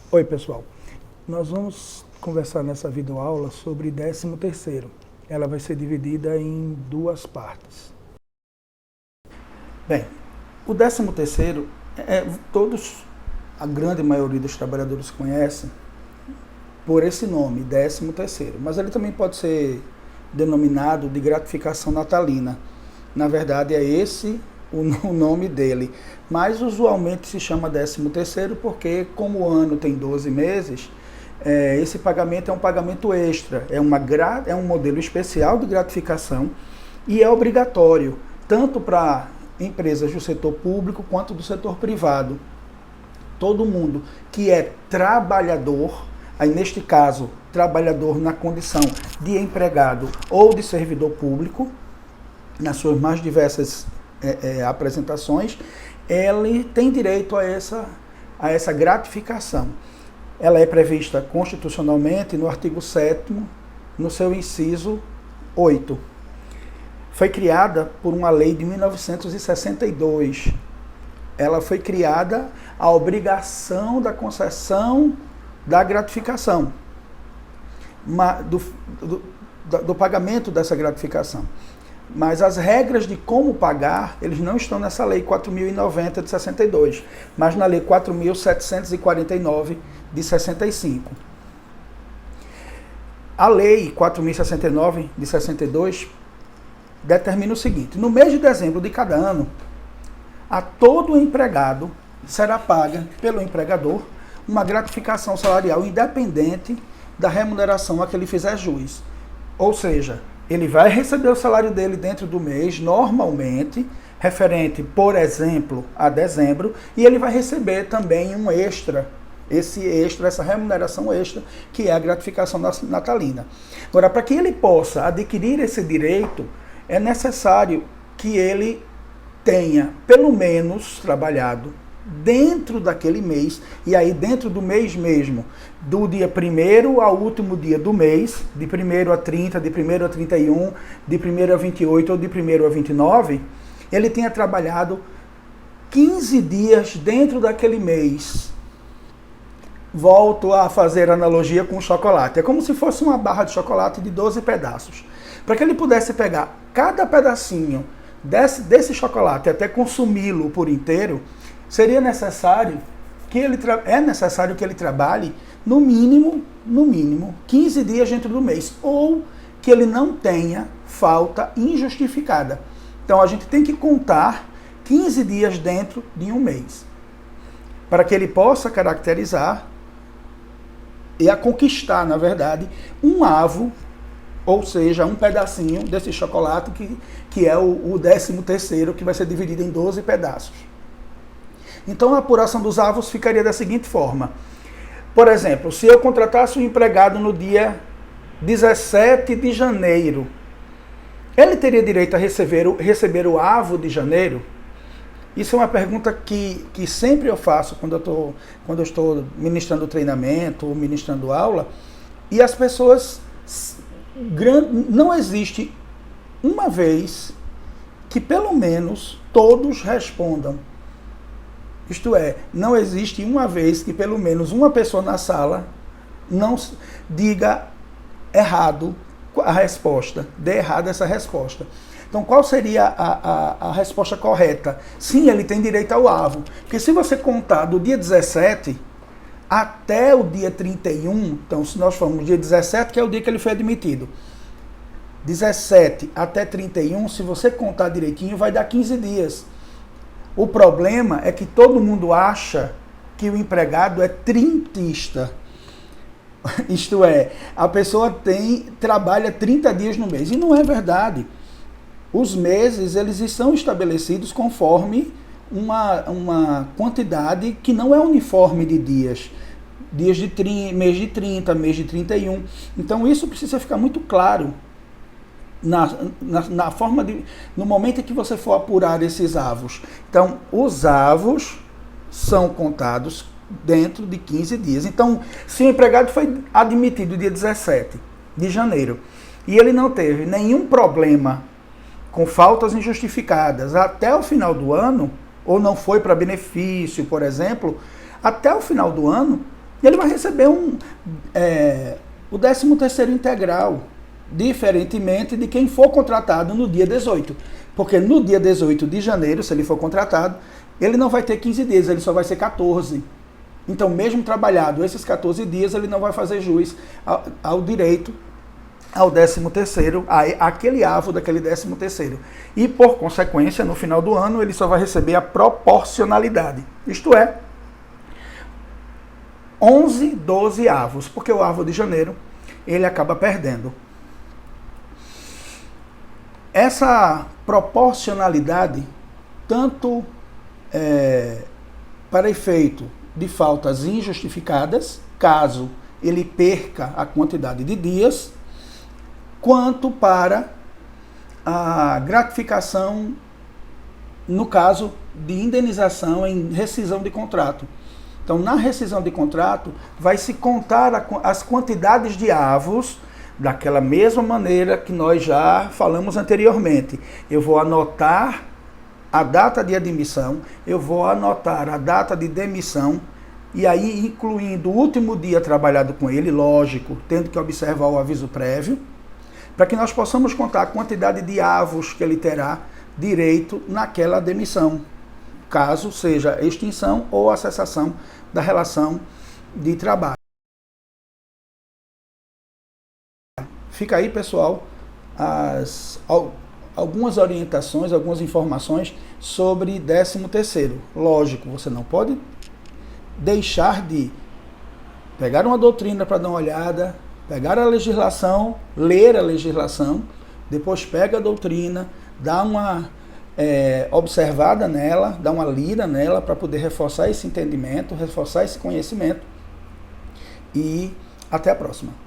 Oi, pessoal. Nós vamos conversar nessa videoaula sobre 13º. Ela vai ser dividida em duas partes. Bem, o 13º, a grande maioria dos trabalhadores conhecem por esse nome, 13º, mas ele também pode ser denominado de gratificação natalina. Na verdade, é esse o nome dele, mas usualmente se chama 13º porque, como o ano tem 12 meses, esse pagamento é um pagamento extra, é um modelo especial de gratificação e é obrigatório, tanto para empresas do setor público quanto do setor privado. Todo mundo que é trabalhador, aí neste caso, trabalhador na condição de empregado ou de servidor público, nas suas mais diversas apresentações, ele tem direito a essa gratificação. Ela é prevista constitucionalmente no artigo 7º, no seu inciso 8. Foi criada por uma lei de 1962. Ela foi criada a obrigação da concessão da gratificação, do pagamento dessa gratificação. Mas as regras de como pagar, eles não estão nessa lei 4.090 de 62, mas na lei 4.749 de 65. A lei 4.069 de 62 determina o seguinte: no mês de dezembro de cada ano, a todo empregado será paga pelo empregador uma gratificação salarial independente da remuneração a que ele fizer jus. Ou seja, ele vai receber o salário dele dentro do mês, normalmente, referente, por exemplo, a dezembro, e ele vai receber também um extra, essa remuneração extra, que é a gratificação natalina. Agora, para que ele possa adquirir esse direito, é necessário que ele tenha, pelo menos, trabalhado dentro daquele mês, e aí dentro do mês mesmo, do dia 1º ao último dia do mês, de 1º a 30, de 1º a 31, de 1º a 28 ou de 1º a 29, ele tenha trabalhado 15 dias dentro daquele mês. Volto a fazer analogia com o chocolate. É como se fosse uma barra de chocolate de 12 pedaços. Para que ele pudesse pegar cada pedacinho desse chocolate até consumi-lo por inteiro, seria necessário que ele trabalhe no mínimo 15 dias dentro do mês, ou que ele não tenha falta injustificada. Então a gente tem que contar 15 dias dentro de um mês, para que ele possa caracterizar e a conquistar, na verdade, um avo, ou seja, um pedacinho desse chocolate que é o 13º, que vai ser dividido em 12 pedaços. Então a apuração dos avos ficaria da seguinte forma. Por exemplo, se eu contratasse um empregado no dia 17 de janeiro, ele teria direito a receber o avo de janeiro? Isso é uma pergunta que sempre eu faço quando eu estou ministrando treinamento ou ministrando aula, e as pessoas, não existe uma vez que pelo menos todos respondam. Isto é, não existe uma vez que pelo menos uma pessoa na sala não diga errado a resposta, dê errado essa resposta. Então, qual seria a resposta correta? Sim, ele tem direito ao avo. Porque se você contar do dia 17 até o dia 31, então se nós formos dia 17, que é o dia que ele foi admitido, 17 até 31, se você contar direitinho, vai dar 15 dias. O problema é que todo mundo acha que o empregado é trintista. Isto é, a pessoa trabalha 30 dias no mês. E não é verdade. Os meses, eles estão estabelecidos conforme uma quantidade que não é uniforme de dias. Mês de 30, mês de 31. Então isso precisa ficar muito claro no momento em que você for apurar esses avos. Então, os avos são contados dentro de 15 dias. Então, se o empregado foi admitido dia 17 de janeiro e ele não teve nenhum problema com faltas injustificadas até o final do ano, ou não foi para benefício, por exemplo, até o final do ano, E ele vai receber o 13º integral, diferentemente de quem for contratado no dia 18. Porque no dia 18 de janeiro, se ele for contratado, ele não vai ter 15 dias, ele só vai ser 14. Então, mesmo trabalhado esses 14 dias, ele não vai fazer jus ao direito ao 13º, aquele avo daquele 13º. E, por consequência, no final do ano, ele só vai receber a proporcionalidade. Isto é, 11, 12 avos, porque o avo de janeiro, ele acaba perdendo. Essa proporcionalidade, tanto para efeito de faltas injustificadas, caso ele perca a quantidade de dias, quanto para a gratificação no caso de indenização em rescisão de contrato. Então, na rescisão de contrato, vai se contar as quantidades de avos daquela mesma maneira que nós já falamos anteriormente. Eu vou anotar a data de admissão, eu vou anotar a data de demissão, e aí incluindo o último dia trabalhado com ele, lógico, tendo que observar o aviso prévio, para que nós possamos contar a quantidade de avos que ele terá direito naquela demissão, caso seja extinção ou a cessação da relação de trabalho. Fica aí, pessoal, algumas orientações, algumas informações sobre 13º. Lógico, você não pode deixar de pegar uma doutrina para dar uma olhada, pegar a legislação, ler a legislação, depois pega a doutrina, dá uma observada nela, dá uma lida nela para poder reforçar esse entendimento, reforçar esse conhecimento, e até a próxima.